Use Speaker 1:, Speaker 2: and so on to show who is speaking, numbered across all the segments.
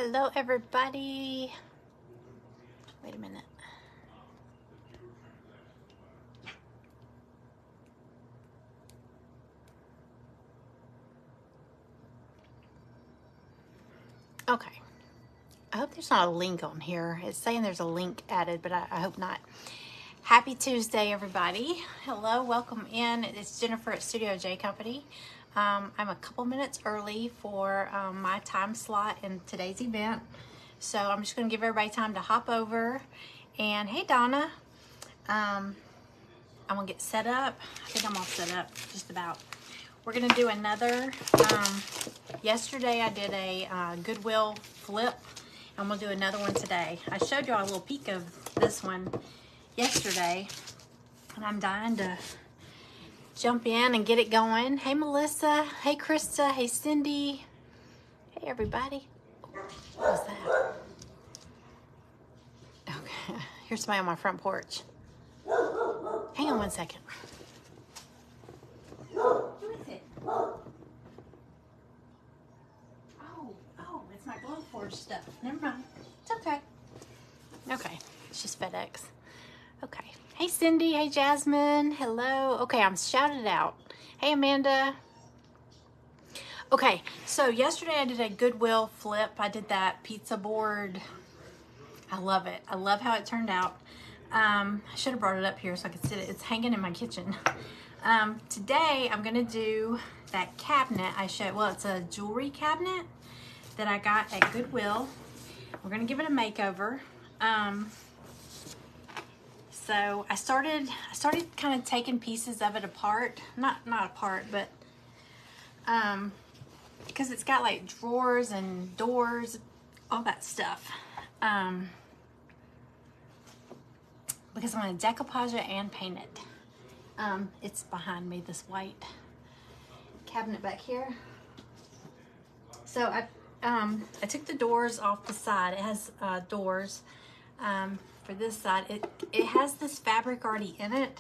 Speaker 1: Hello, everybody. Wait a minute. Okay. I hope there's not a link on here. It's saying there's a link added, but I hope not. Happy Tuesday, everybody. Hello, welcome in. It's Jennifer at Studio J Company. I'm a couple minutes early for my time slot in today's event. So I'm just going to give everybody time to hop over. And hey, Donna. I'm going to get set up. I think I'm all set up, just about. We're going to do another. Yesterday I did a Goidwill flip. I'm going to do another one today. I showed you all a little peek of this one yesterday. And I'm dying to jump in and get it going. Hey, Melissa. Hey, Krista. Hey, Cindy. Hey, everybody. What was that? Okay. Here's somebody on my front porch. Hang on one second. Who is it? Oh, it's my Glowforge stuff. Never mind. It's okay. Okay, it's just FedEx. Okay. Hey, Cindy. Hey, Jasmine. Hello. Okay, I'm shouted out. Hey, Amanda. Okay, so yesterday I did a Goidwill flip. I did that pizza board. I love it. I love how it turned out. I should have brought it up here so I could sit it. It's hanging in my kitchen. Today I'm gonna do that cabinet I showed. Well, it's a jewelry cabinet that I got at Goidwill. We're gonna give it a makeover. So I started kind of taking pieces of it apart. Not apart, but because it's got like drawers and doors, all that stuff. Because I'm going to decoupage it and paint it. It's behind me, this white cabinet back here. So I took the doors off the side. It has doors for this side. It has this fabric already in it.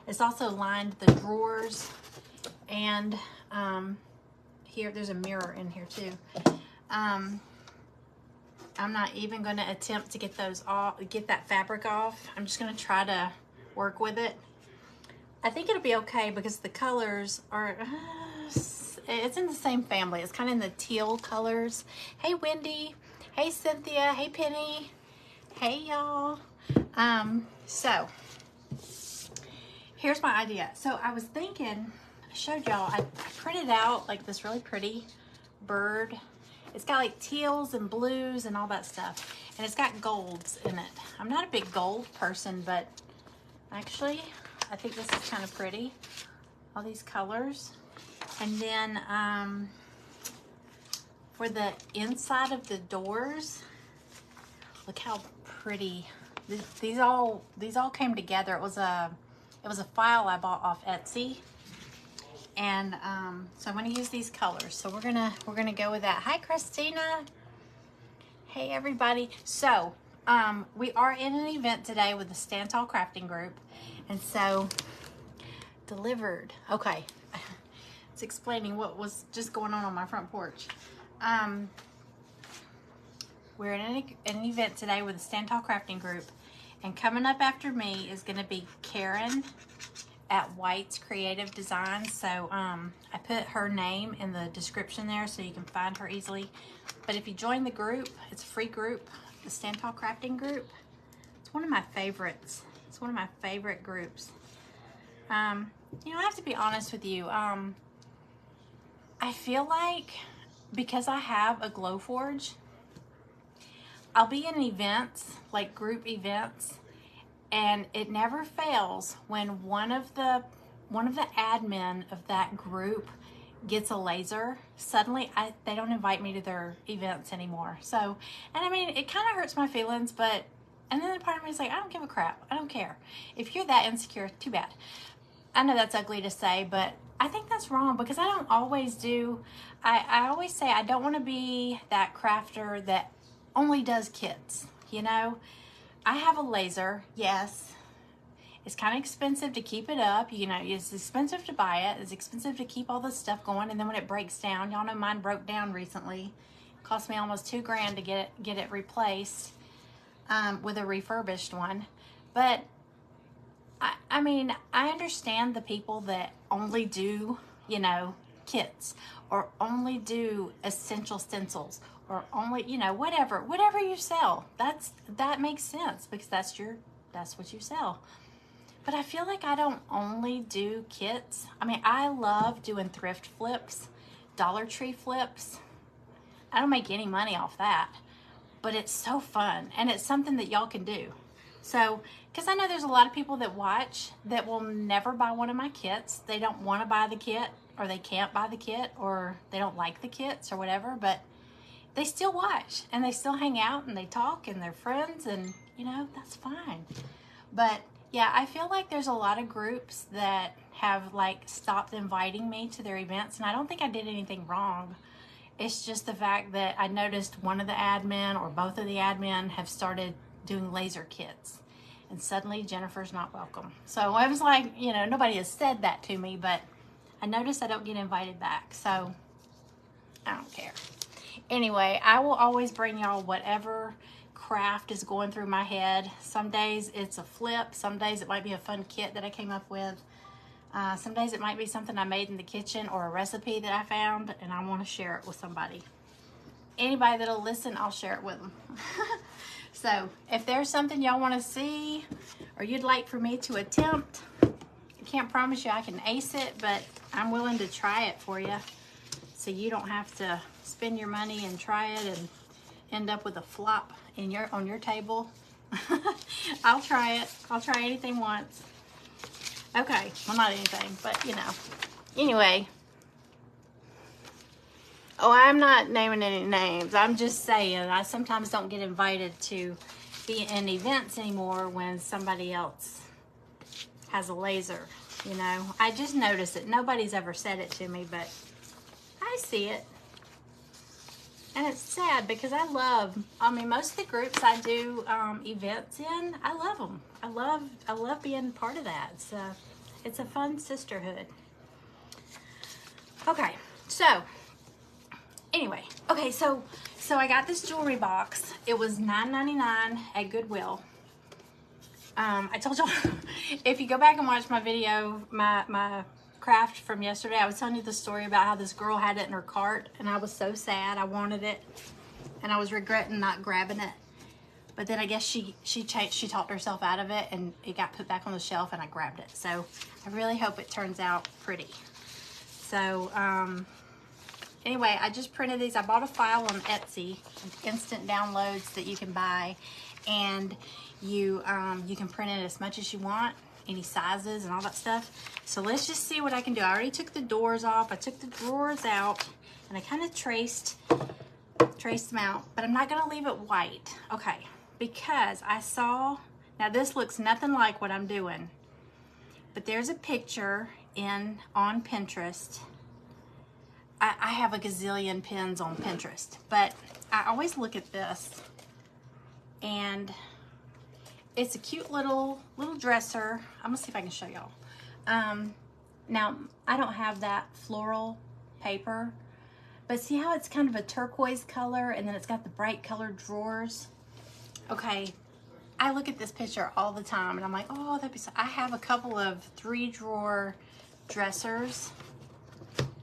Speaker 1: It's also lined the drawers, and here there's a mirror in here too. I'm not even going to attempt to get those off, get that fabric off. I'm just going to try to work with it. I think it'll be okay because the colors are, it's in the same family. It's kind of in the teal colors. Hey, Wendy. Hey, Cynthia. Hey, Penny. Hey, y'all. So here's my idea. So I was thinking, I showed y'all, I printed out like this really pretty bird. It's got like teals and blues and all that stuff. And it's got golds in it. I'm not a big gold person, but actually, I think this is kind of pretty. All these colors. And then for the inside of the doors, look how pretty. These all came together. It was a file I bought off Etsy. And so I'm going to use these colors. So we're gonna go with that. Hi, Christina. Hey, everybody. So we are in an event today with the Stand Tall Crafting Group, and so delivered. Okay, it's explaining what was just going on my front porch. We're in an event today with the Stand Tall Crafting Group, and coming up after me is going to be Karen at White's Creative Designs. So I put her name in the description there so you can find her easily. But if you join the group, it's a free group, the Stand Tall Crafting Group. It's one of my favorites. It's one of my favorite groups. You know, I have to be honest with you. I feel like because I have a Glowforge, I'll be in events, like group events, and it never fails when one of the admin of that group gets a laser. Suddenly, they don't invite me to their events anymore. So, and I mean, it kind of hurts my feelings, but, and then the part of me is like, I don't give a crap. I don't care. If you're that insecure, too bad. I know that's ugly to say, but I think that's wrong because I don't always do, I always say I don't want to be that crafter that only does kits, you know? I have a laser, yes. It's kind of expensive to keep it up. You know, it's expensive to buy it. It's expensive to keep all this stuff going. And then when it breaks down, y'all know mine broke down recently. Cost me almost $2,000 to get it replaced with a refurbished one. But I mean, I understand the people that only do, you know, kits, or only do essential stencils, or only, you know, whatever you sell. That makes sense, because that's what you sell. But I feel like I don't only do kits. I mean, I love doing thrift flips, Dollar Tree flips. I don't make any money off that, but it's so fun, and it's something that y'all can do. So, because I know there's a lot of people that watch that will never buy one of my kits. They don't want to buy the kit, or they can't buy the kit, or they don't like the kits or whatever, but they still watch, and they still hang out, and they talk, and they're friends, and, you know, that's fine. But yeah, I feel like there's a lot of groups that have like stopped inviting me to their events, and I don't think I did anything wrong. It's just the fact that I noticed one of the admin or both of the admin have started doing laser kits, and suddenly Jennifer's not welcome. So I was like, you know, nobody has said that to me, but I noticed I don't get invited back, so I don't care. Anyway, I will always bring y'all whatever craft is going through my head. Some days it's a flip, some days it might be a fun kit that I came up with. Some days it might be something I made in the kitchen, or a recipe that I found and I want to share it with somebody. Anybody that'll listen, I'll share it with them. So if there's something y'all want to see, or you'd like for me to attempt, I can't promise you I can ace it, but I'm willing to try it for you, so you don't have to spend your money and try it and end up with a flop on your table. I'll try it. I'll try anything once. Okay, well, not anything, but you know. Anyway. Oh, I'm not naming any names. I'm just saying I sometimes don't get invited to be in events anymore when somebody else has a laser, you know. I just noticed it. Nobody's ever said it to me, but I see it. And it's sad, because I mean, most of the groups I do events in, I love them. I love being part of that. It's a fun sisterhood. Okay, so anyway, okay, so I got this jewelry box. It was $9.99 at Goidwill. I told y'all, if you go back and watch my video, my craft from yesterday, I was telling you the story about how this girl had it in her cart, and I was so sad. I wanted it, and I was regretting not grabbing it. But then I guess she talked herself out of it, and it got put back on the shelf, and I grabbed it. So I really hope it turns out pretty. So anyway, I just printed these. I bought a file on Etsy, instant downloads that you can buy, and you can print it as much as you want, any sizes and all that stuff. So let's just see what I can do. I already took the doors off. I took the drawers out, and I kind of traced them out, but I'm not gonna leave it white. Okay, because I saw, now this looks nothing like what I'm doing, but there's a picture on Pinterest. I have a gazillion pins on Pinterest, but I always look at this, and it's a cute little dresser. I'm gonna see if I can show y'all. Now, I don't have that floral paper, but see how it's kind of a turquoise color, and then it's got the bright colored drawers? Okay, I look at this picture all the time, and I'm like, oh, that'd be so. I have a couple of 3-drawer dressers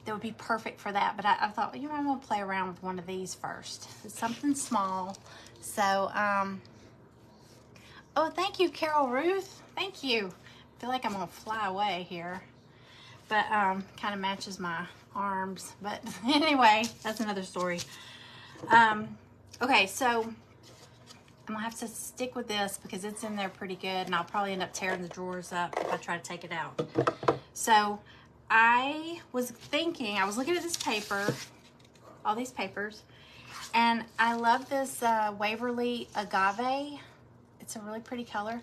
Speaker 1: that would be perfect for that, but I thought, you know, I'm gonna play around with one of these first. It's something small. So, oh, thank you, Carol Ruth. Thank you. I feel like I'm gonna fly away here, but kind of matches my arms. But anyway, that's another story. Okay, so I'm gonna have to stick with this because it's in there pretty good, and I'll probably end up tearing the drawers up if I try to take it out. So I was thinking, I was looking at this paper, all these papers, and I love this Waverly Agave. It's a really pretty color,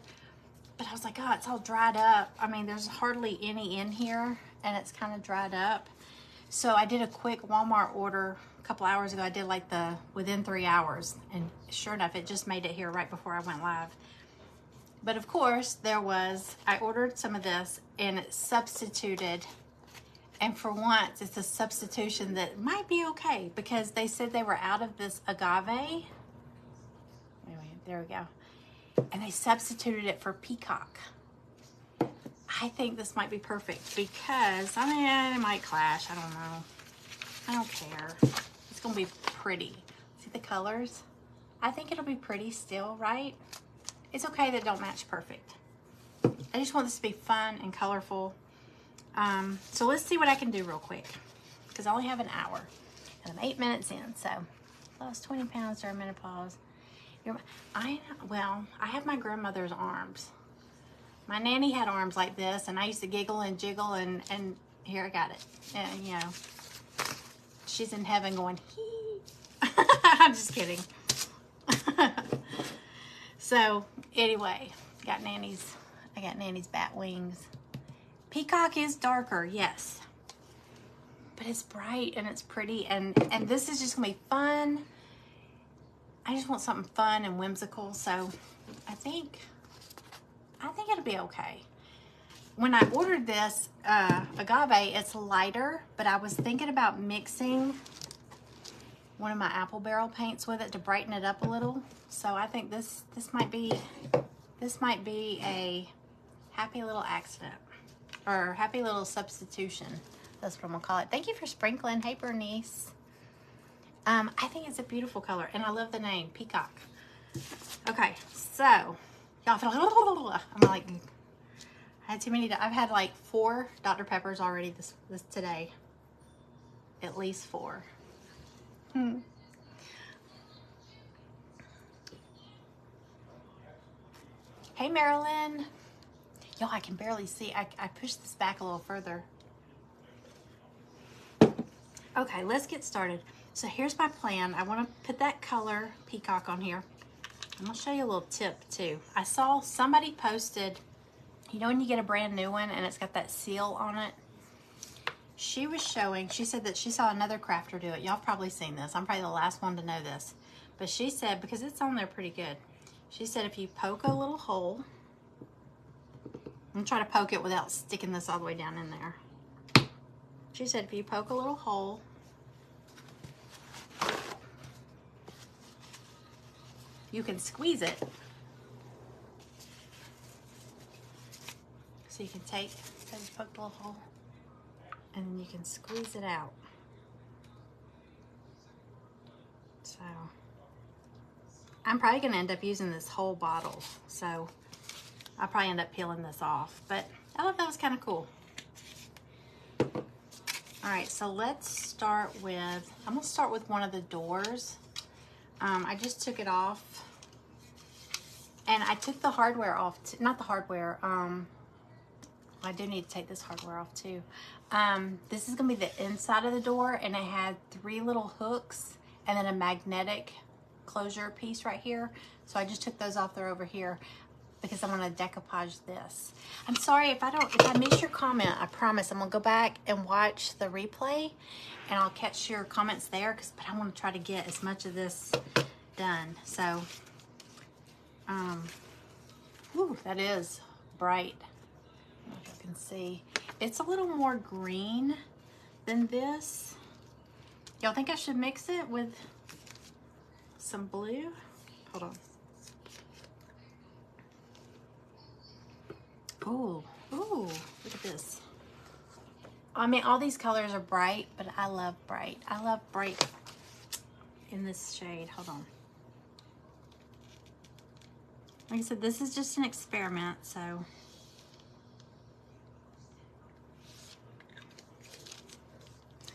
Speaker 1: but I was like, oh, it's all dried up. I mean, there's hardly any in here, and it's kind of dried up. So I did a quick Walmart order a couple hours ago. I did like within 3 hours, and sure enough, it just made it here right before I went live. But of course, I ordered some of this, and it substituted And for once, it's a substitution that might be okay because they said they were out of this agave. Anyway, there we go. And they substituted it for peacock. I think this might be perfect because, I mean, it might clash. I don't know. I don't care. It's going to be pretty. See the colors? I think it'll be pretty still, right? It's okay that it don't match perfect. I just want this to be fun and colorful. So let's see what I can do real quick because I only have an hour and I'm 8 minutes in. So lost 20 pounds during menopause. Well, I have my grandmother's arms. My nanny had arms like this, and I used to giggle and jiggle, and here I got it. And, you know, she's in heaven going, hee. I'm just kidding. So, anyway, I got nanny's bat wings. Peacock is darker, yes. But it's bright, and it's pretty, and this is just going to be fun. I just want something fun and whimsical, so I think it'll be okay. When I ordered this agave, it's lighter, but I was thinking about mixing one of my apple barrel paints with it to brighten it up a little. So I think this might be a happy little accident or happy little substitution. That's what I'm gonna call it. Thank you for sprinkling. Hey, Bernice. I think it's a beautiful color, and I love the name, Peacock. Okay, so y'all feel I'm like, I had too many. I've had like 4 Dr. Peppers already this today. At least 4. Hey, Marilyn. Yo, I can barely see. I pushed this back a little further. Okay, let's get started. So here's my plan. I want to put that color peacock on here. I'm going to show you a little tip too. I saw somebody posted, you know when you get a brand new one and it's got that seal on it? She was showing, she said that she saw another crafter do it. Y'all probably seen this. I'm probably the last one to know this. But she said, because it's on there pretty good, she said if you poke a little hole, I'm trying to poke it without sticking this all the way down in there. She said if you poke a little hole, you can squeeze it. So you can take, so you poke a little hole, and then you can squeeze it out. So I'm probably gonna end up using this whole bottle. So I'll probably end up peeling this off, but I thought that was kind of cool. All right, so let's start with, I'm gonna start with one of the doors. I just took it off, and I took the hardware off, not the hardware, I do need to take this hardware off too. This is gonna be the inside of the door, and it had 3 little hooks and then a magnetic closure piece right here. So I just took those off, they're over here, because I'm gonna decoupage this. I'm sorry if I miss your comment. I promise I'm gonna go back and watch the replay and I'll catch your comments there, but I wanna try to get as much of this done. So, whew, that is bright. I don't know if you can see. It's a little more green than this. Y'all think I should mix it with some blue? Hold on. Ooh, ooh, look at this. I mean, all these colors are bright, but I love bright. I love bright in this shade. Hold on. Like I said, this is just an experiment, so.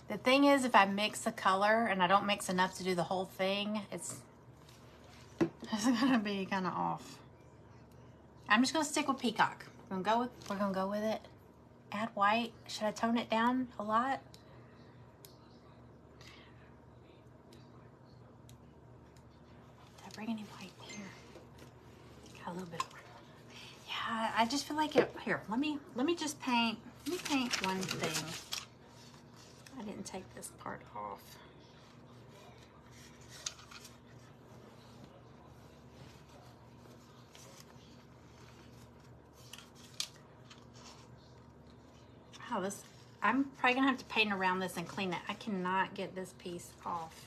Speaker 1: The thing is, if I mix a color and I don't mix enough to do the whole thing, it's gonna be kind of off. I'm just gonna stick with peacock. We're gonna go with it. Add white. Should I tone it down a lot? Did I bring any white here? Got a little bit. Yeah, I just feel like it. Here, let me just paint. Let me paint one thing. I didn't take this part off. Wow, I'm probably gonna have to paint around this and clean it. I cannot get this piece off.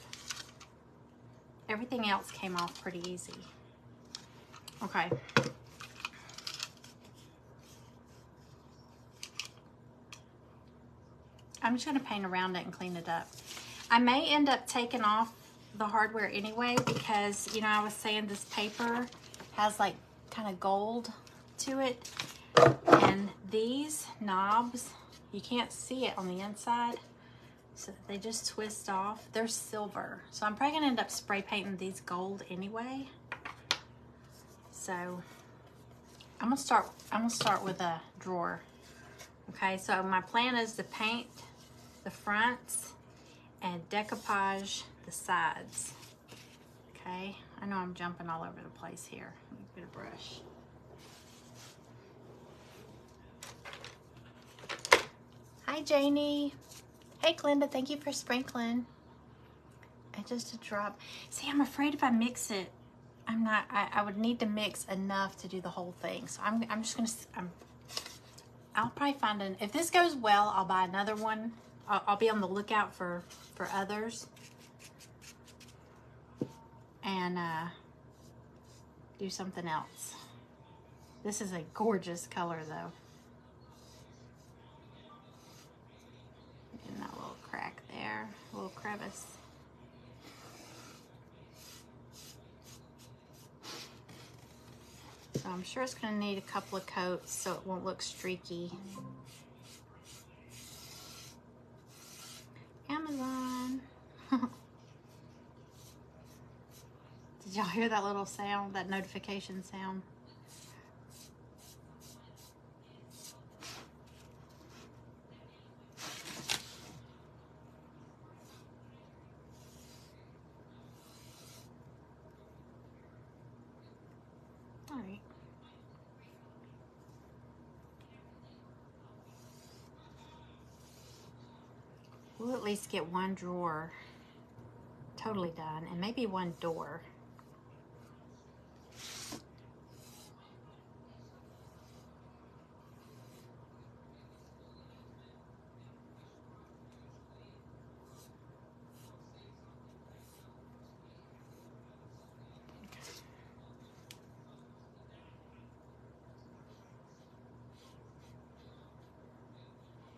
Speaker 1: Everything else came off pretty easy. Okay. I'm just gonna paint around it and clean it up. I may end up taking off the hardware anyway because, you know, I was saying this paper has like kind of gold to it. And these knobs, you can't see it on the inside. So they just twist off. They're silver. So I'm probably gonna end up spray painting these gold anyway. So I'm gonna start with a drawer. Okay, so my plan is to paint the fronts and decoupage the sides. Okay, I know I'm jumping all over the place here. Let me get a brush. Hi, Janie. Hey, Glenda, thank you for sprinkling. And just a drop. See, I'm afraid if I mix it, I would need to mix enough to do the whole thing. So I'm just gonna, I'll probably find if this goes well, I'll buy another one. I'll be on the lookout for others. And do something else. This is a gorgeous color though. Getting that little crack there, a little crevice. So I'm sure it's going to need a couple of coats so it won't look streaky. Amazon. Did y'all hear that little sound, that notification sound? All right. We'll at least get one drawer totally done and maybe one door.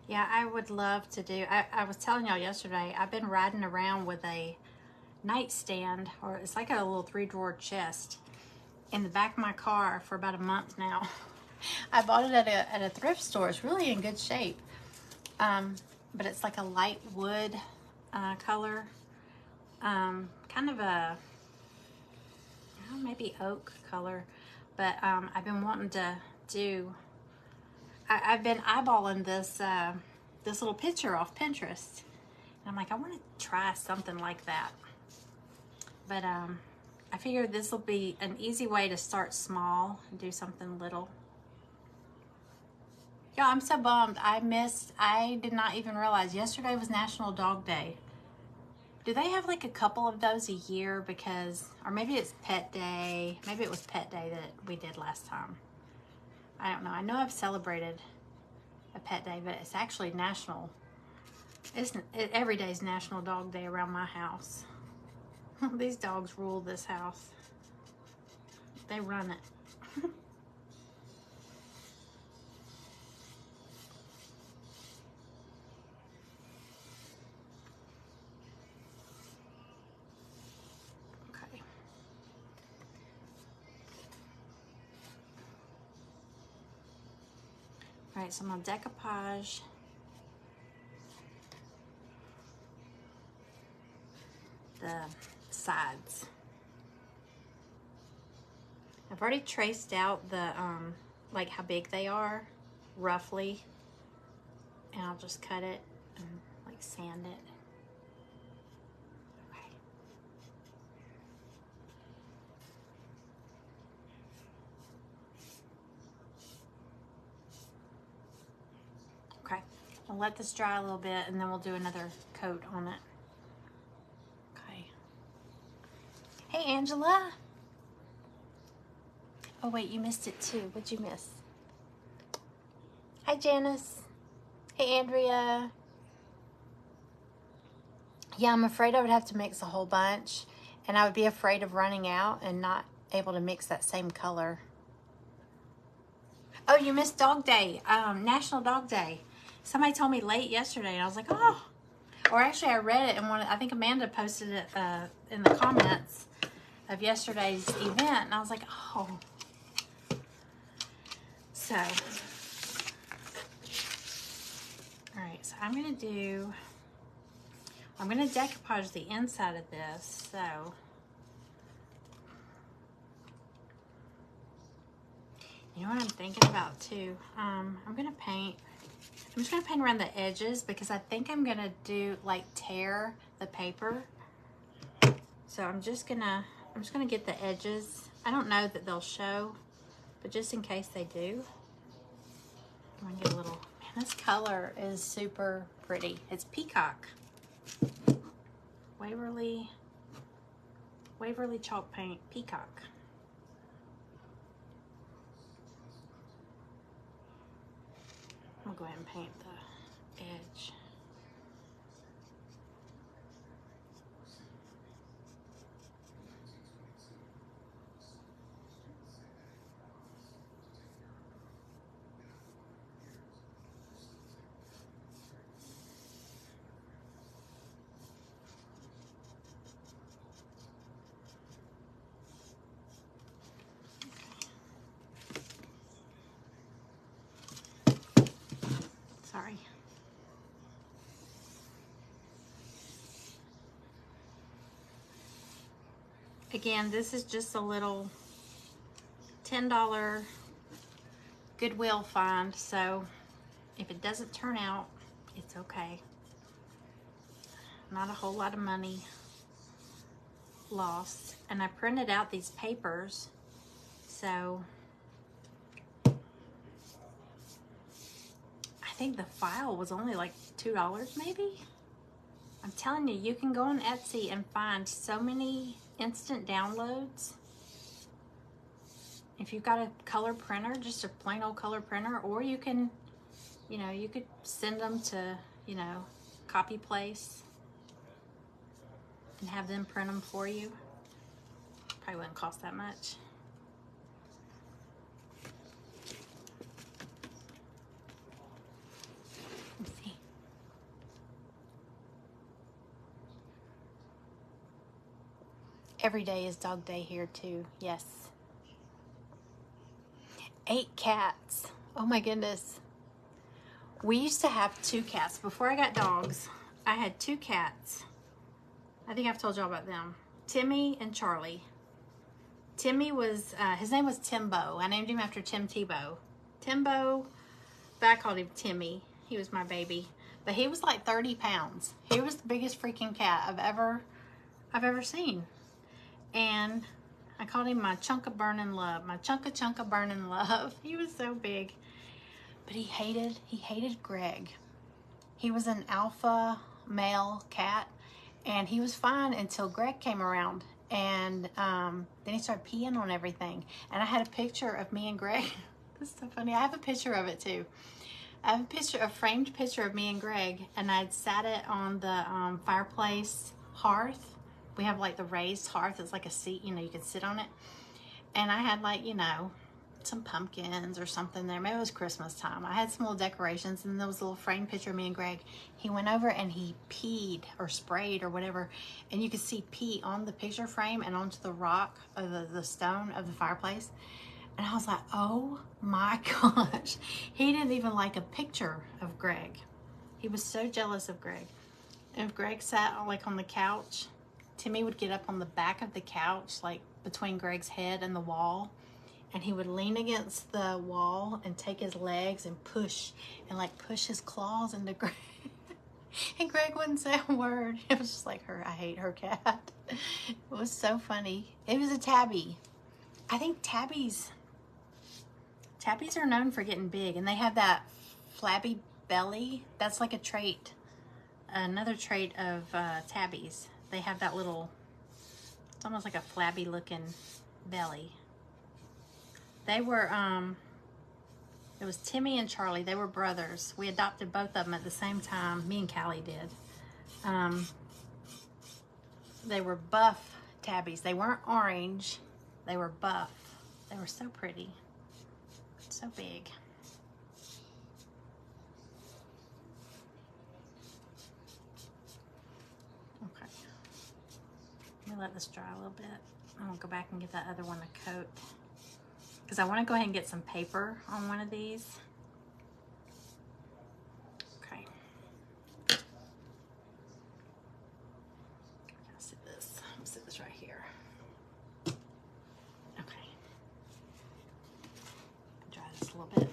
Speaker 1: Yeah, I would love to do, I was telling y'all yesterday, I've been riding around with a nightstand, or it's like a little 3-drawer chest in the back of my car for about a month now. I bought it at a thrift store. It's really in good shape. But it's like a light wood color. Kind of a, maybe oak color. But I've been wanting to do, I've been eyeballing this this little picture off Pinterest. And I'm like, I want to try something like that. But I figured this will be an easy way to start small and do something little. Y'all, I'm so bummed. I did not even realize yesterday was National Dog Day. Do they have like a couple of those a year? Because, or maybe it's Pet Day. Maybe it was Pet Day that we did last time. I don't know. I know I've celebrated a Pet Day, but it's actually National. Every day is National Dog Day around my house. These dogs rule this house. They run it. Okay. All right, so I'm gonna decoupage the sides. I've already traced out the like how big they are roughly, and I'll just cut it and like sand it. Okay, I'll let this dry a little bit and then we'll do another coat on it. Okay. Hey, Angela. Oh wait, you missed it too. What'd you miss? Hi, Janice. Hey, Andrea. Yeah, I'm afraid I would have to mix a whole bunch, and I would be afraid of running out and not able to mix that same color. Oh, you missed Dog Day, National Dog Day. Somebody told me late yesterday, and I was like, oh. Or actually, I read it, and I think Amanda posted it in the comments of yesterday's event, and I was like, oh. So, all right, so I'm going to decoupage the inside of this, so. You know what I'm thinking about too? I'm just gonna paint around the edges because I think I'm gonna do like tear the paper. So I'm just gonna get the edges. I don't know that they'll show, but just in case they do. I'm gonna get a little, man, this color is super pretty. It's Peacock. Waverly chalk paint, Peacock. I'll go ahead and paint the edge. Sorry. Again, this is just a little $10 Goidwill find, so if it doesn't turn out, it's okay. Not a whole lot of money lost. And I printed out these papers, so I think the file was only like $2 maybe. I'm telling you, you can go on Etsy and find so many instant downloads. If you've got a color printer, just a plain old color printer, or you can, you know, you could send them to, you know, Copy Place and have them print them for you. Probably wouldn't cost that much. Let's see. Every day is dog day here too, yes. 8 cats. Oh my goodness. We used to have 2 cats. Before I got dogs, I had 2 cats. I think I've told y'all about them. Timmy and Charlie. Timmy was, his name was Timbo. I named him after Tim Tebow. Timbo, but I called him Timmy. He was my baby. But he was like 30 pounds. He was the biggest freaking cat I've ever seen. And I called him my chunk of burning love. My chunk of burning love. He was so big. But he hated Greg. He was an alpha male cat, and he was fine until Greg came around, and then he started peeing on everything. And I had a picture of me and Greg. This is so funny. I have a picture of it too. I have a framed picture of me and Greg, and I'd sat it on the fireplace hearth. We have like the raised hearth. It's like a seat, you know, you can sit on it. And I had like, you know, some pumpkins or something there. Maybe it was Christmas time. I had some little decorations, and there was a little framed picture of me and Greg. He went over and he peed or sprayed or whatever, and you could see pee on the picture frame and onto the rock of the stone of the fireplace. And I was like, oh my gosh. He didn't even like a picture of Greg. He was so jealous of Greg. And if Greg sat like on the couch, Timmy would get up on the back of the couch, like between Greg's head and the wall, and he would lean against the wall and take his legs and push his claws into Greg. And Greg wouldn't say a word. It was just like, I hate her cat. It was so funny. It was a tabby. I think tabbies are known for getting big, and they have that flabby belly. That's like a trait, another trait of tabbies. They have that little, it's almost like a flabby looking belly. They were, It was Timmy and Charlie. They were brothers. We adopted both of them at the same time. Me and Callie did. They were buff tabbies. They weren't orange. They were buff. They were so pretty. So big. Okay. Let me let this dry a little bit. I'm gonna go back and give that other one a coat, because I want to go ahead and get some paper on one of these. Okay. I'll sit this. I'll sit this right here. Okay. Dry this a little bit.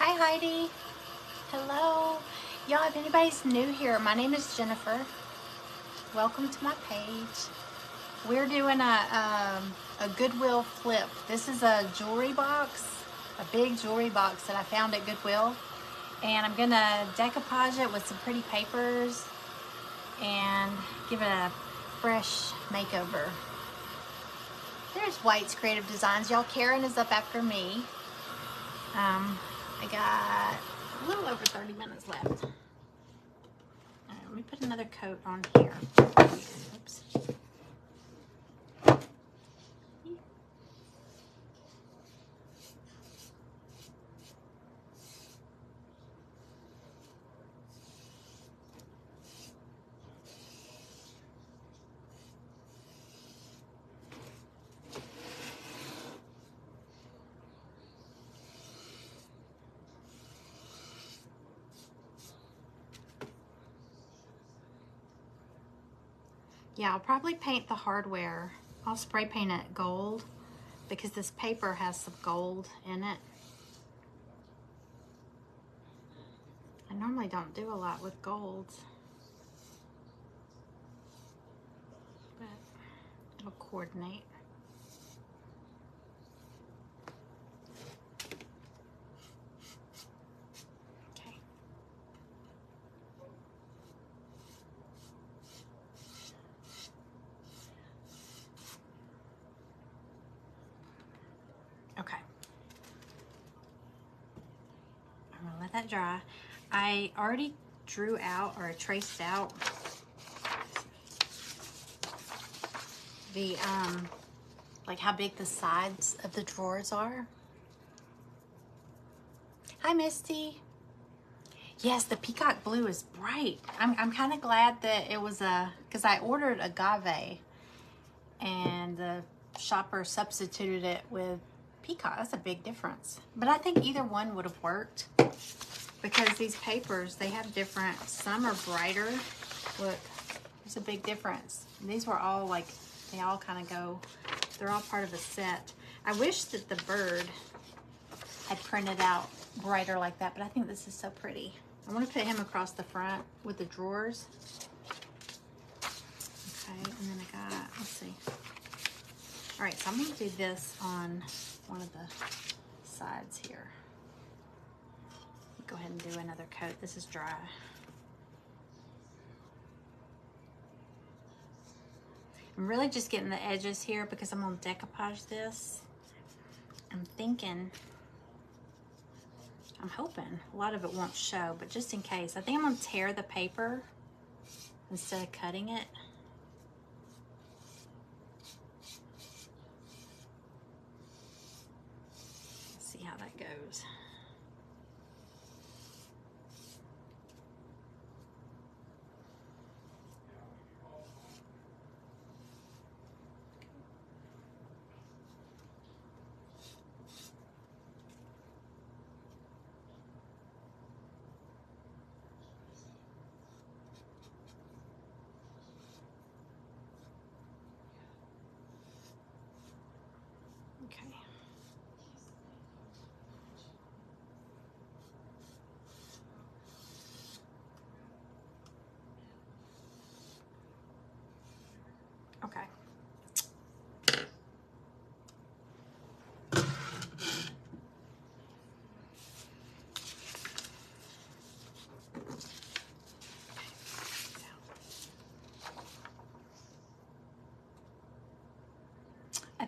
Speaker 1: Hi Heidi. Hello. Y'all, if anybody's new here, my name is Jennifer. Welcome to my page. We're doing a Goidwill flip. This is a jewelry box, a big jewelry box that I found at Goidwill. And I'm gonna decoupage it with some pretty papers and give it a fresh makeover. There's White's Creative Designs. Y'all, Karen is up after me. I got a little over 30 minutes left. All right, let me put another coat on here. Oops. Yeah, I'll probably paint the hardware. I'll spray paint it gold because this paper has some gold in it. I normally don't do a lot with golds, but it'll coordinate. Okay. Okay. I'm gonna let that dry. I already drew out or traced out the like how big the sides of the drawers are. Hi Misty. Yes, the peacock blue is bright. I'm kind of glad that it was because I ordered agave and the shopper substituted it with peacock. That's a big difference. But I think either one would have worked because these papers, they have different, some are brighter. Look, there's a big difference. And these were all like, they all kind of go, they're all part of a set. I wish that the bird had printed out brighter like that, but I think this is so pretty. I want to put him across the front with the drawers. Okay, and then I got, let's see. All right, so I'm going to do this on one of the sides here. Go ahead and do another coat. This is dry. I'm really just getting the edges here because I'm going to decoupage this. I'm thinking, I'm hoping a lot of it won't show, but just in case, I think I'm going to tear the paper instead of cutting it. Let's see how that goes. Okay.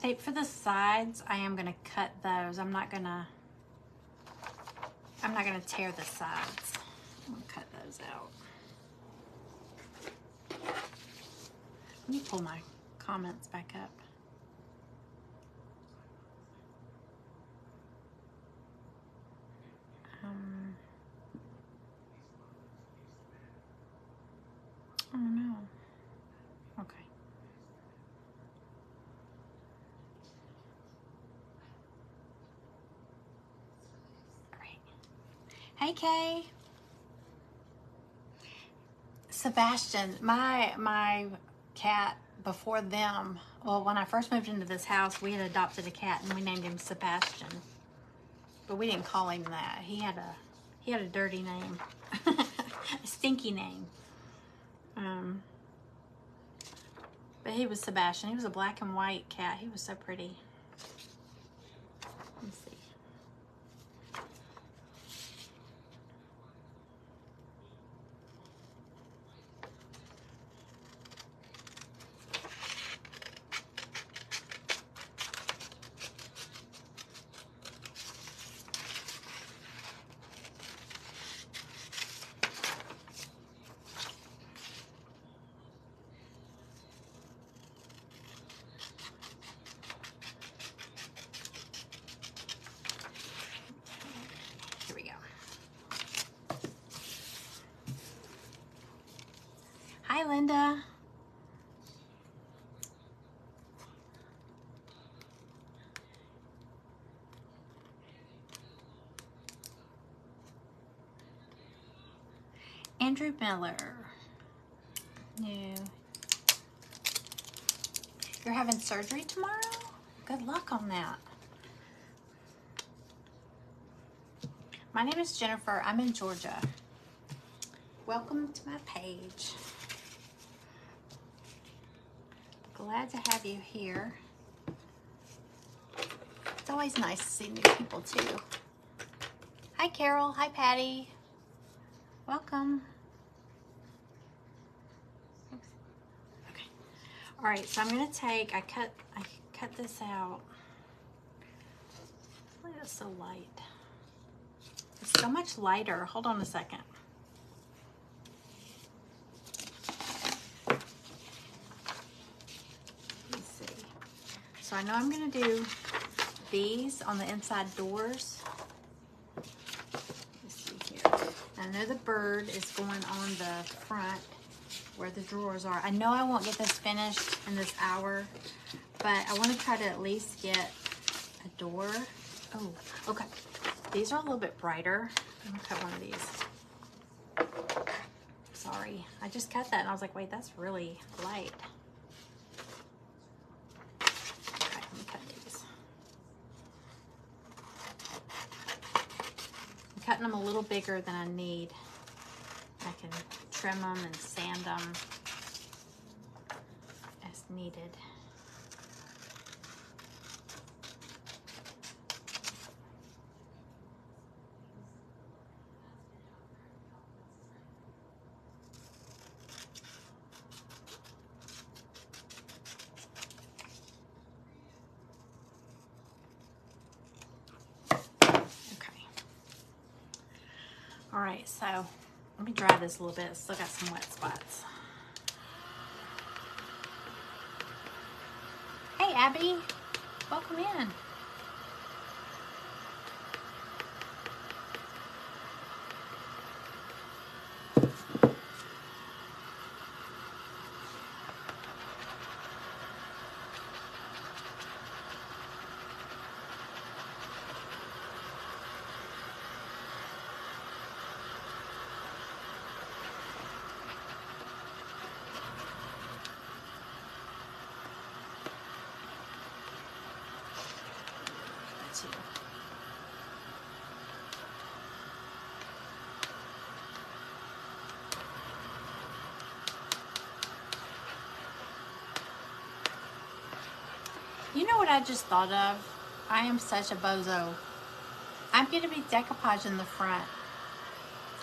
Speaker 1: tape for the sides. I am gonna cut those. I'm not gonna tear the sides. I'm gonna cut those out. Let me pull my comments back up. Oh no. Okay. All right. Hey Kay. Sebastian, my cat before them, well, when I first moved into this house, we had adopted a cat and we named him Sebastian. But we didn't call him that. He had a dirty name. A stinky name. But he was Sebastian. He was a black and white cat. He was so pretty. Let me see. Hi, Linda. Andrew Miller. No. You're having surgery tomorrow? Good luck on that. My name is Jennifer. I'm in Georgia. Welcome to my page. Glad to have you here. It's always nice to see new people too. Hi Carol, hi Patty. Welcome. Okay. All right, so I'm gonna take, I cut this out. Why is it so light? It's so much lighter. Hold on a second. So I know I'm gonna do these on the inside doors. Let's see here. I know the bird is going on the front where the drawers are. I know I won't get this finished in this hour, but I want to try to at least get a door. Oh, okay. These are a little bit brighter. I'm gonna cut one of these. Sorry, I just cut that and I was like, wait, that's really light. Cutting them a little bigger than I need. I can trim them and sand them as needed. All right, so let me dry this a little bit. Still got some wet spots. Hey, Abby, welcome in. You know what I just thought of? I am such a bozo. I'm going to be decoupage in the front.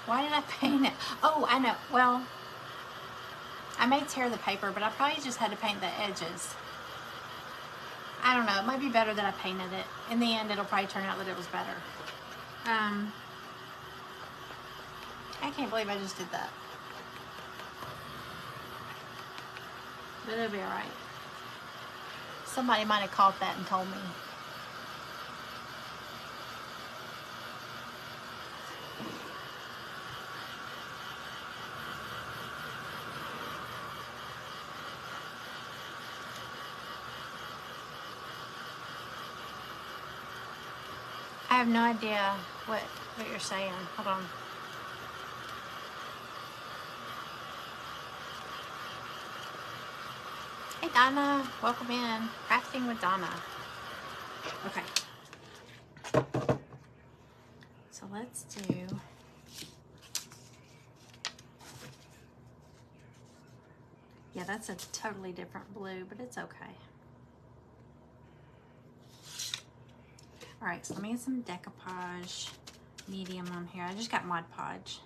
Speaker 1: Why did I paint it? Oh, I know. Well, I may tear the paper, but I probably just had to paint the edges. I don't know. It might be better that I painted it. In the end, it'll probably turn out that it was better. I can't believe I just did that. But it'll be all right. Somebody might have caught that and told me. I have no idea what you're saying. Hold on. Hey Donna, welcome in. Crafting with Donna. Okay. So let's do. Yeah, that's a totally different blue, but it's okay. All right, so let me get some decoupage medium on here. I just got Mod Podge.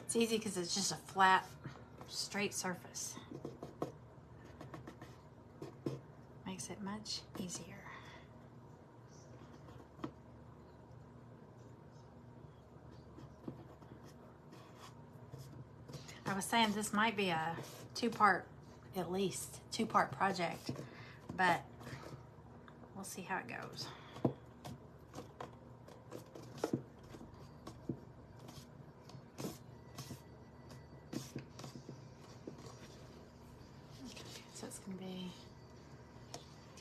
Speaker 1: It's easy because it's just a flat, straight surface. Makes it much easier. I was saying this might be a at least two-part project, but we'll see how it goes. So it's going to be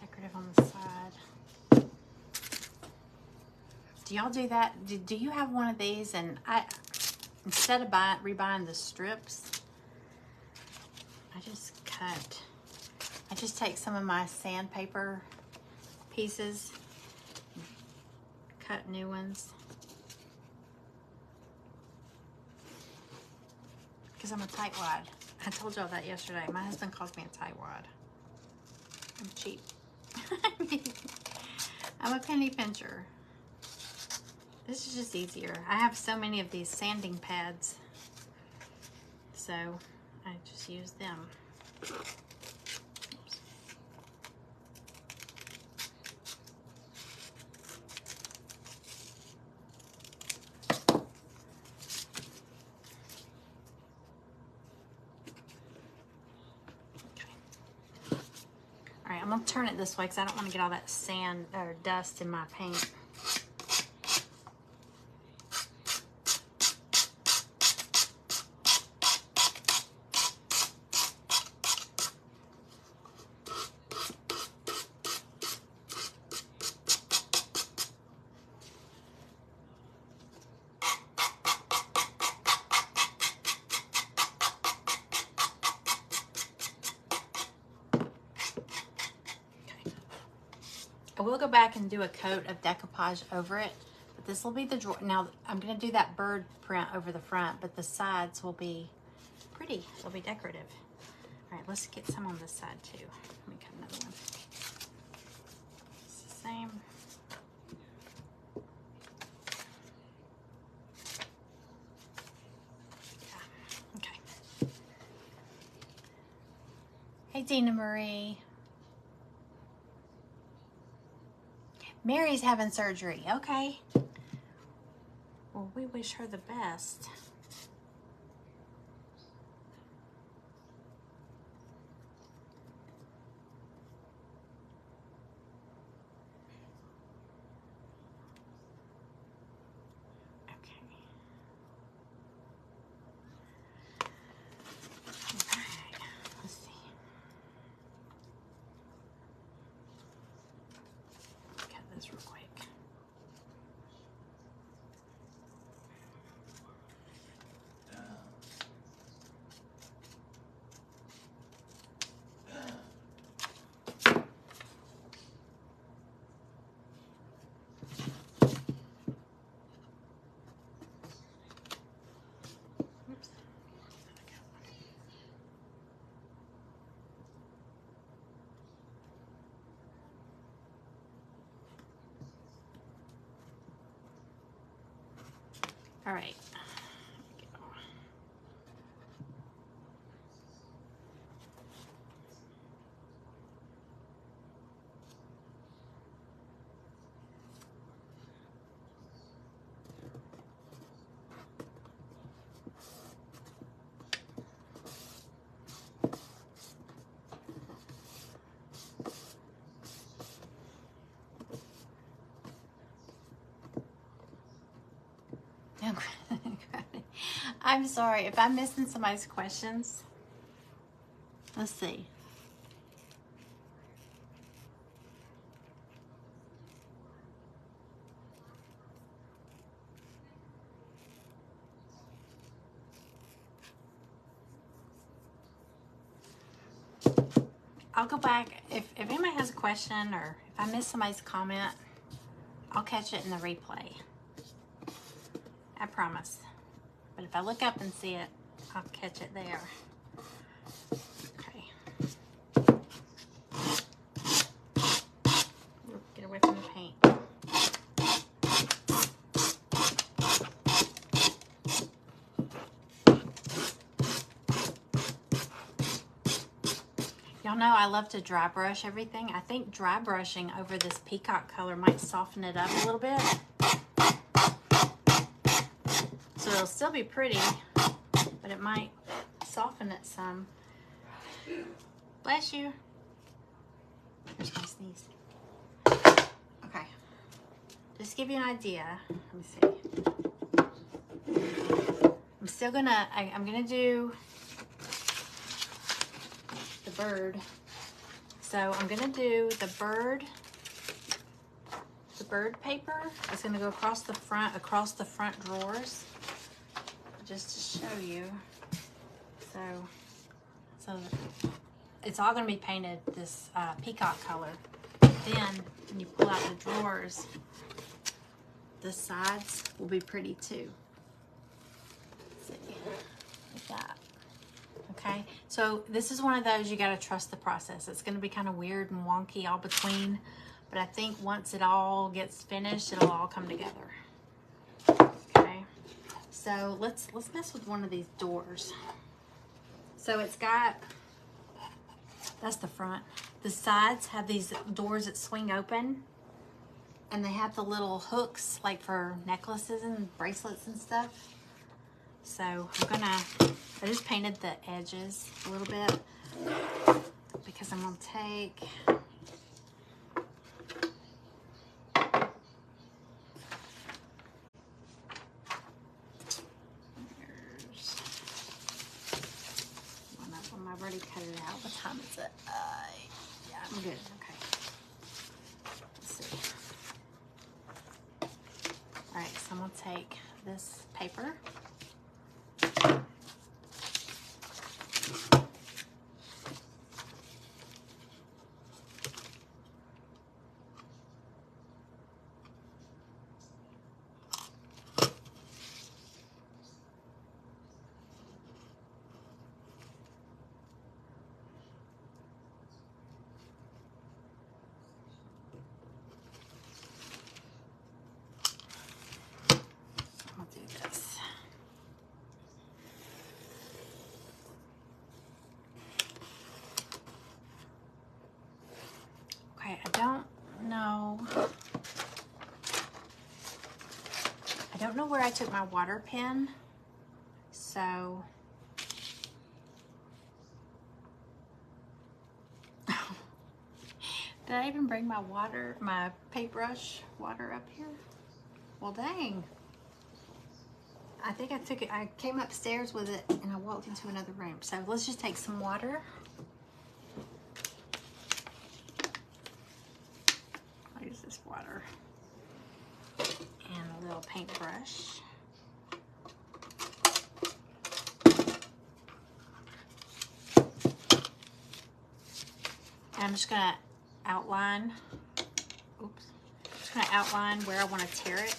Speaker 1: decorative on the side. Do y'all do that? Do you have one of these? And instead of rebuying the strips, I just take some of my sandpaper pieces, cut new ones. Because I'm a tightwad. I told y'all that yesterday. My husband calls me a tightwad. I'm cheap. I'm a penny pincher. This is just easier. I have so many of these sanding pads, so I just use them. Oops. Alright, I'm going to turn it this way because I don't want to get all that sand or dust in my paint. I will go back and do a coat of decoupage over it, but this will be the drawer. Now, I'm going to do that bird print over the front, but the sides will be pretty. They'll be decorative. All right, let's get some on this side too. Let me cut another one. It's the same. Yeah, okay. Hey, Dina Marie. Mary's having surgery. Okay. Well, we wish her the best. All right. I'm sorry if I'm missing somebody's questions. Let's see. I'll go back. If anybody has a question or if I miss somebody's comment, I'll catch it in the replay. I promise. But if I look up and see it, I'll catch it there. Okay. Get away from the paint. Y'all know I love to dry brush everything. I think dry brushing over this peacock color might soften it up a little bit. So it'll still be pretty, but it might soften it some. Bless you. There's my sneeze. Okay. Just to give you an idea. Let me see. I'm still gonna, I'm gonna do the bird. So I'm gonna do the bird paper. It's gonna go across the front drawers, just to show you. So it's all gonna be painted this peacock color. Then when you pull out the drawers, the sides will be pretty too. Let's see, like that. Okay, so this is one of those you gotta trust the process. It's gonna be kind of weird and wonky all between, but I think once it all gets finished, it'll all come together. Okay, so let's mess with one of these doors. So it's got, that's the front. The sides have these doors that swing open, and they have the little hooks like for necklaces and bracelets and stuff. So I just painted the edges a little bit because I'm gonna take, there's one of them. I've already cut it out. What time is it? Yeah, I'm good. Okay. Let's see. All right, so I'm gonna take this paper. I'll do this. Okay, I don't know where I took my water pen, so did I even bring my paintbrush water up here? Well, dang. I think I took it, I came upstairs with it and I walked into another room. So let's just take some water. I'll use this water and a little paintbrush. And I'm just gonna outline, just gonna outline where I want to tear it.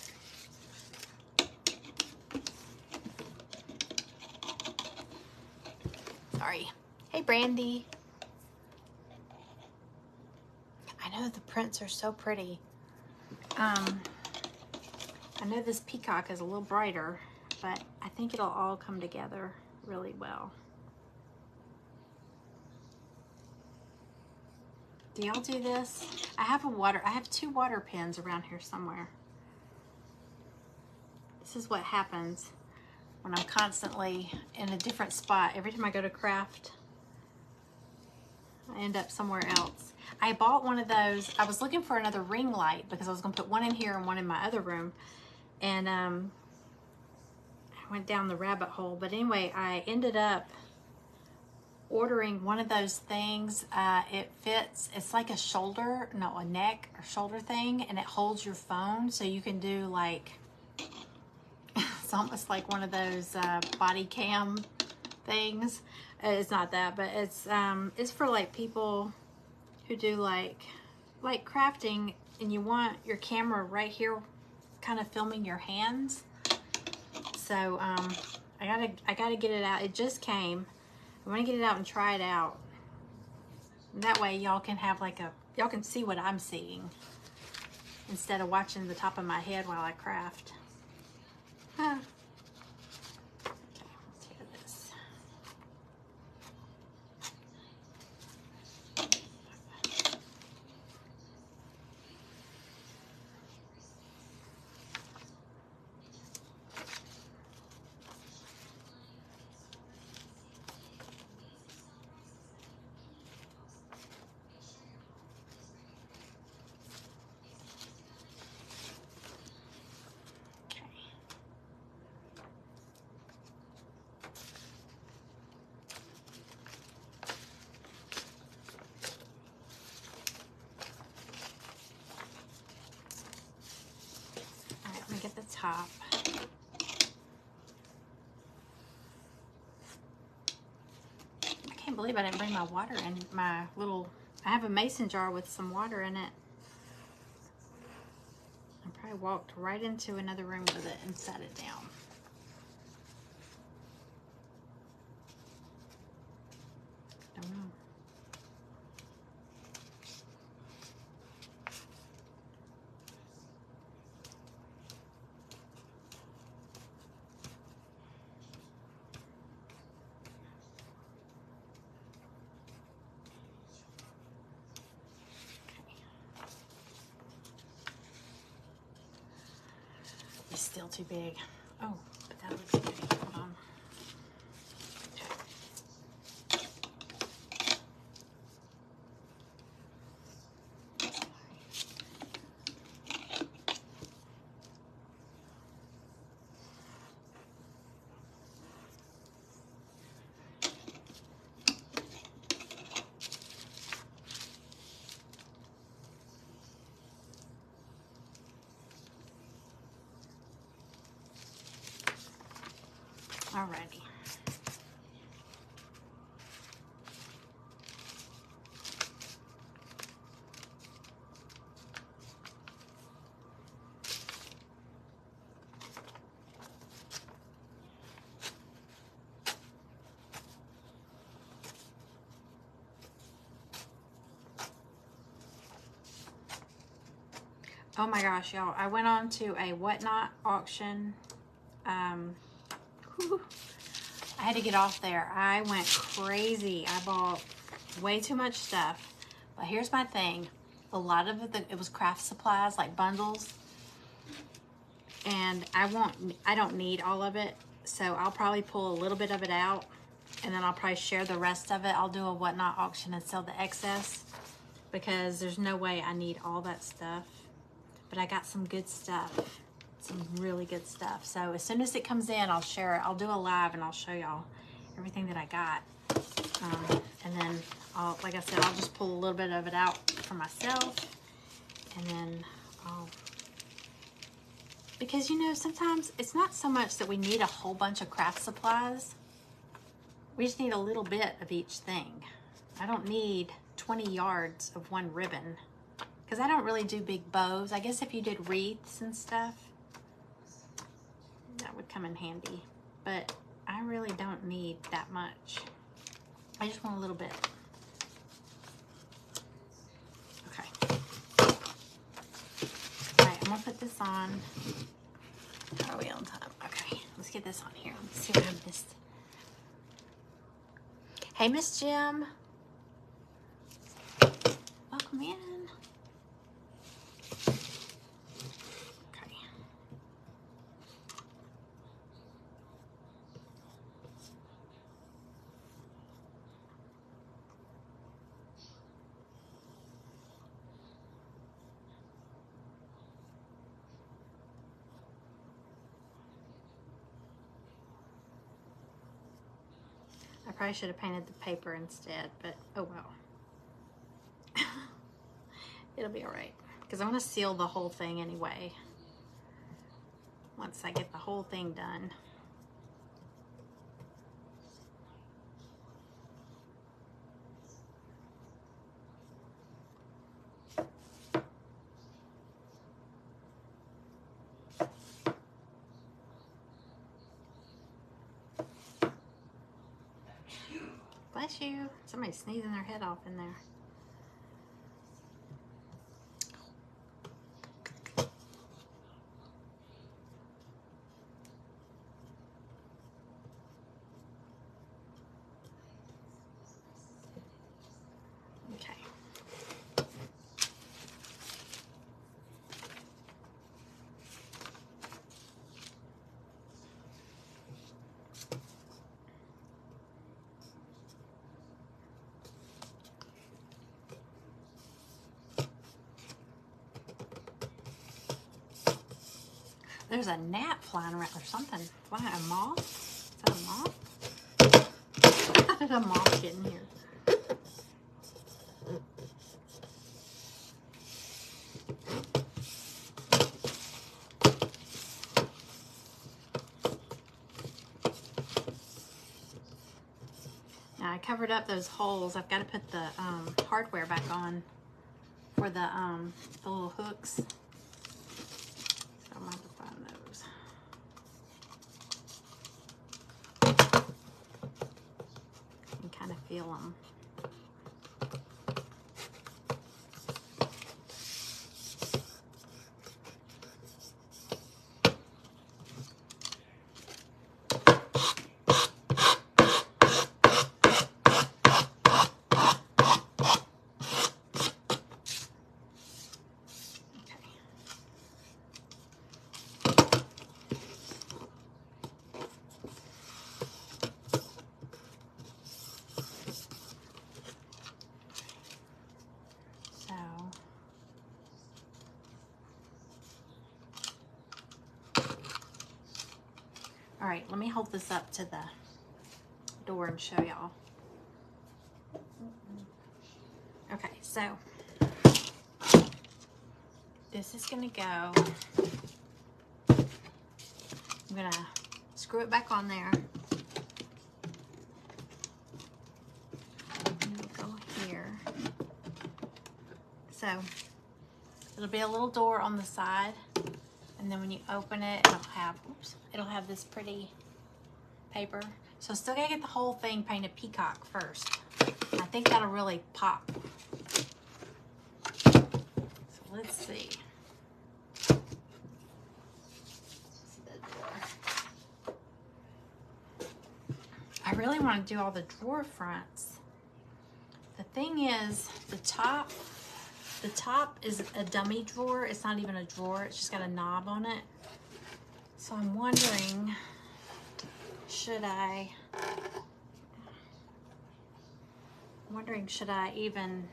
Speaker 1: Sorry. Hey, Brandy. I know the prints are so pretty. I know this peacock is a little brighter. but I think it'll all come together really well. Do y'all do this? I have 2 water pens around here somewhere. This is what happens when I'm constantly in a different spot. Every time I go to craft, I end up somewhere else. I bought one of those. I was looking for another ring light because I was going to put one in here and one in my other room. And I went down the rabbit hole. But anyway, I ended up ordering one of those things. It fits, it's like a neck or shoulder thing, and it holds your phone, so you can do like, it's almost like one of those body cam things. It's not that, but it's for like people who do like crafting, and you want your camera right here kind of filming your hands. So I gotta get it out. It just came. I want to get it out and try it out. That way y'all can have y'all can see what I'm seeing instead of watching the top of my head while I craft. Huh. Okay, let's hear this. Get the top. I can't believe I didn't bring my water in my little, I have a mason jar with some water in it. I probably walked right into another room with it and set it down. Don't know. It's still too big. Oh, but that looks good. Hold on. Alrighty. Oh my gosh, y'all. I went on to a Whatnot auction. Whew. I had to get off there. I went crazy. I bought way too much stuff. But here's my thing. A lot of it was craft supplies, like bundles. And I don't need all of it. So I'll probably pull a little bit of it out. And then I'll probably share the rest of it. I'll do a Whatnot auction and sell the excess. Because there's no way I need all that stuff. But I got some good stuff. Some really good stuff. So as soon as it comes in, I'll share it. I'll do a live and I'll show y'all everything that I got. And then, like I said, I'll just pull a little bit of it out for myself. And then because you know, sometimes it's not so much that we need a whole bunch of craft supplies. We just need a little bit of each thing. I don't need 20 yards of one ribbon. Because I don't really do big bows. I guess if you did wreaths and stuff, that would come in handy. But I really don't need that much. I just want a little bit. Okay. All right, I'm gonna put this on. How are we on time? Okay, let's get this on here. Let's see what I missed. Hey, Miss Jim. Welcome in. Okay. I probably should have painted the paper instead, but oh well. It'll be all right, because I want to seal the whole thing anyway, once I get the whole thing done. Bless you. Somebody's sneezing their head off in there. There's a gnat flying around or something. Flying, a moth? Is that a moth? How did a moth get in here? Now I covered up those holes. I've got to put the hardware back on for the little hooks. I'm going to find those. You can kind of feel them. All right, let me hold this up to the door and show y'all. Okay, so this is gonna go, I'm gonna screw it back on there. And it'll go here. So it'll be a little door on the side. And then when you open it, it'll have this pretty paper. So still gotta get the whole thing painted peacock first. I think that'll really pop. So let's see. I really want to do all the drawer fronts. The thing is, the top is a dummy drawer. It's not even a drawer. It's just got a knob on it. So I'm wondering, should I even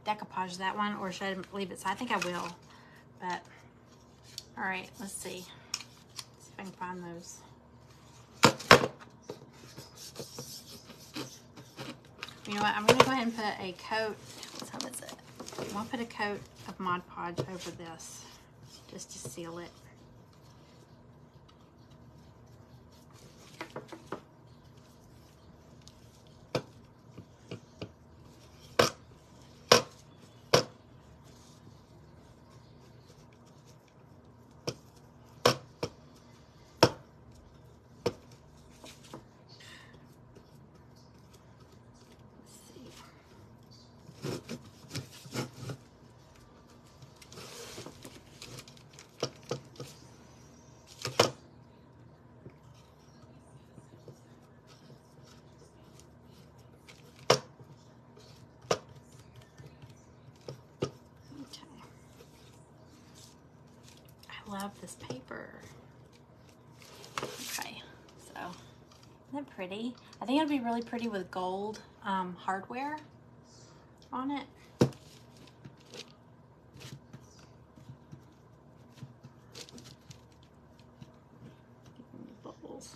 Speaker 1: decoupage that one, or should I leave it? So I think I will. But all right, let's see. Let's see if I can find those. You know what? I'm going to go ahead and put a coat. What time is it? I'm going to put a coat of Mod Podge over this just to seal it. love this paper. Okay, so isn't that pretty? I think it'd be really pretty with gold hardware on it. Bubbles.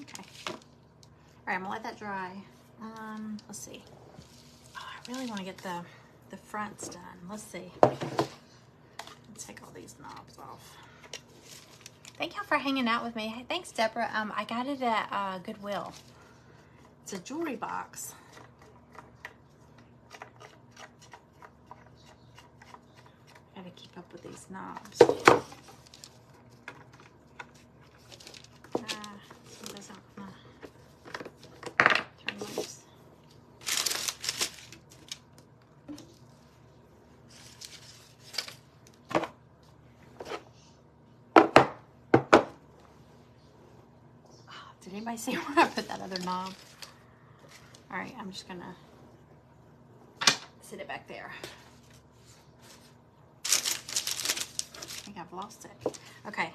Speaker 1: Okay. All right, I'm gonna let that dry. Let's see. Oh, I really want to get the fronts done. Let's see. Let's take all these knobs off. Thank y'all for hanging out with me. Hey, thanks, Deborah. I got it at Goidwill. It's a jewelry box. Gotta keep up with these knobs. This one doesn't want to turn loose. Did anybody see where I put that other knob? All right, I'm just gonna sit it back there. I think I've lost it. Okay,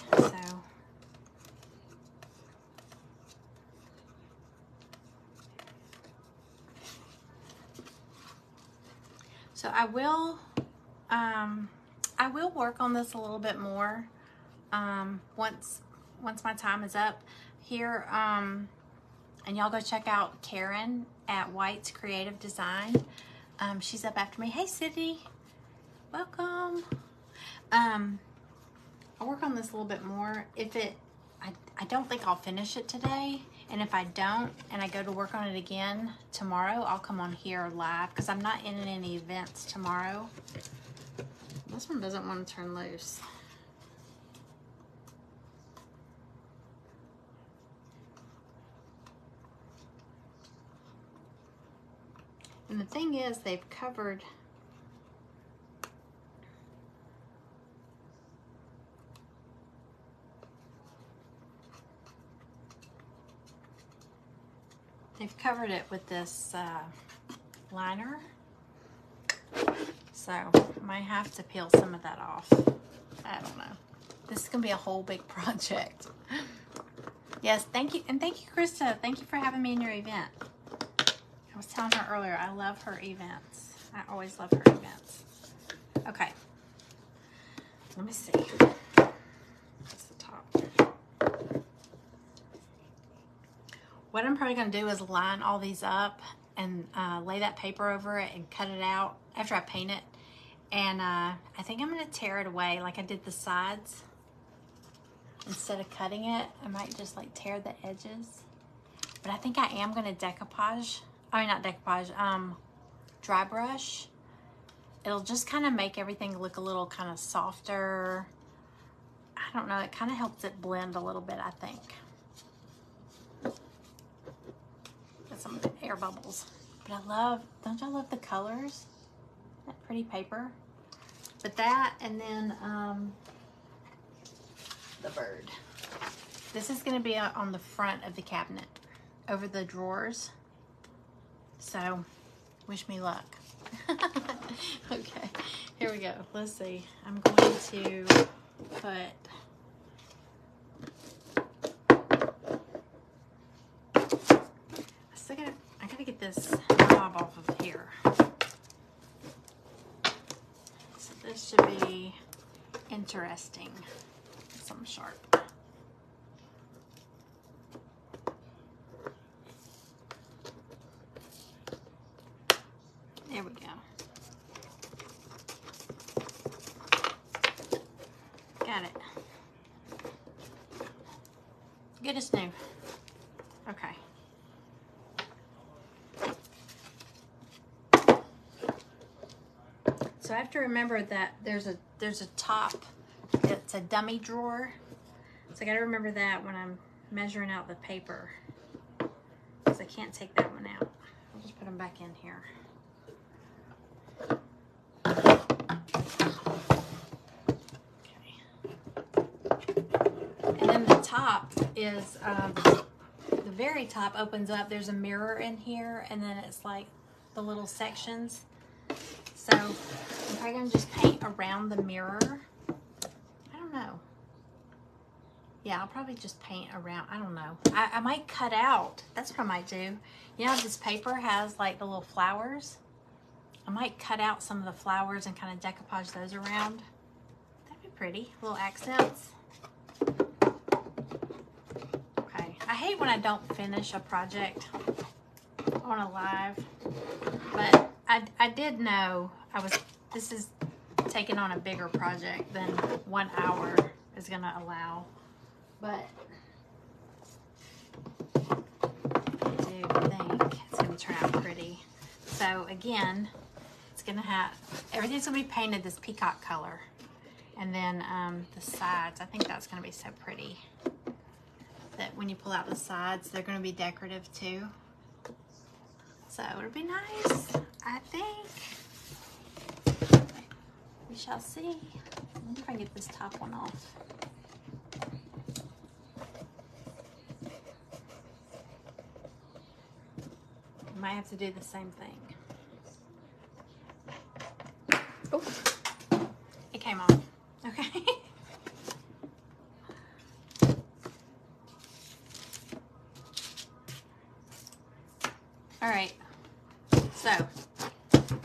Speaker 1: so I will work on this a little bit more once my time is up here. And y'all go check out Karen at White's Creative Design. She's up after me. Hey, City, welcome. I'll work on this a little bit more. I don't think I'll finish it today. And if I don't, and I go to work on it again tomorrow, I'll come on here live because I'm not in any events tomorrow. This one doesn't want to turn loose. And the thing is, they've covered it with this liner, so I might have to peel some of that off. I don't know. This is gonna be a whole big project. Yes, thank you, and thank you, Krista. Thank you for having me in your event. I was telling her earlier, I love her events. I always love her events. Okay, let me see. That's the top. What I'm probably going to do is line all these up and lay that paper over it and cut it out after I paint it. And I think I'm going to tear it away like I did the sides. Instead of cutting it, I might just like tear the edges. But I think I am going to decoupage. I mean, not decoupage, dry brush. It'll just kind of make everything look a little kind of softer. I don't know, it kind of helps it blend a little bit, I think. Got some air bubbles. But I love, don't y'all love the colors? That pretty paper. But that, and then the bird. This is gonna be on the front of the cabinet, over the drawers. So, wish me luck. Okay, here we go. Let's see. I'm going to put I gotta get this knob off of here. So this should be interesting. Some sharp. There we go. Got it. Good as new. Okay. So I have to remember that there's a top. It's a dummy drawer. So I got to remember that when I'm measuring out the paper, because I can't take that one out. I'll just put them back in here. And then the top is, the very top opens up. There's a mirror in here, and then it's like the little sections. So I'm probably gonna just paint around the mirror. I don't know. Yeah, I'll probably just paint around. I don't know. I might cut out. That's what I might do. You know, this paper has like the little flowers. I might cut out some of the flowers and kind of decoupage those around. That'd be pretty. Little accents. Okay. I hate when I don't finish a project on a live, but I did know this is taking on a bigger project than 1 hour is gonna allow. But I do think it's going to turn out pretty. So again, it's going to have, everything's going to be painted this peacock color. And then the sides, I think that's going to be so pretty. That when you pull out the sides, they're going to be decorative too. So it'll be nice, I think. We shall see. I wonder if I can get this top one off. Might have to do the same thing. Oh, it came off. Okay. All right. So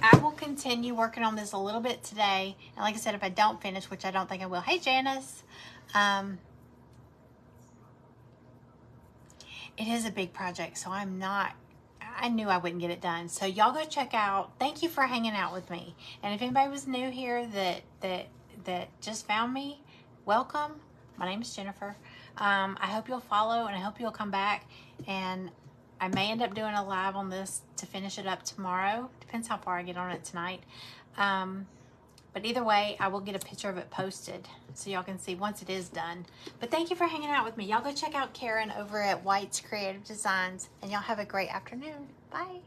Speaker 1: I will continue working on this a little bit today. And like I said, if I don't finish, which I don't think I will. Hey, Janice. It is a big project, so I knew I wouldn't get it done. So y'all go check out. Thank you for hanging out with me. And if anybody was new here that just found me, welcome. My name is Jennifer. I hope you'll follow and I hope you'll come back. And I may end up doing a live on this to finish it up tomorrow. Depends how far I get on it tonight. But either way, I will get a picture of it posted so y'all can see once it is done. But thank you for hanging out with me. Y'all go check out Karen over at White's Creative Designs, and y'all have a great afternoon. Bye.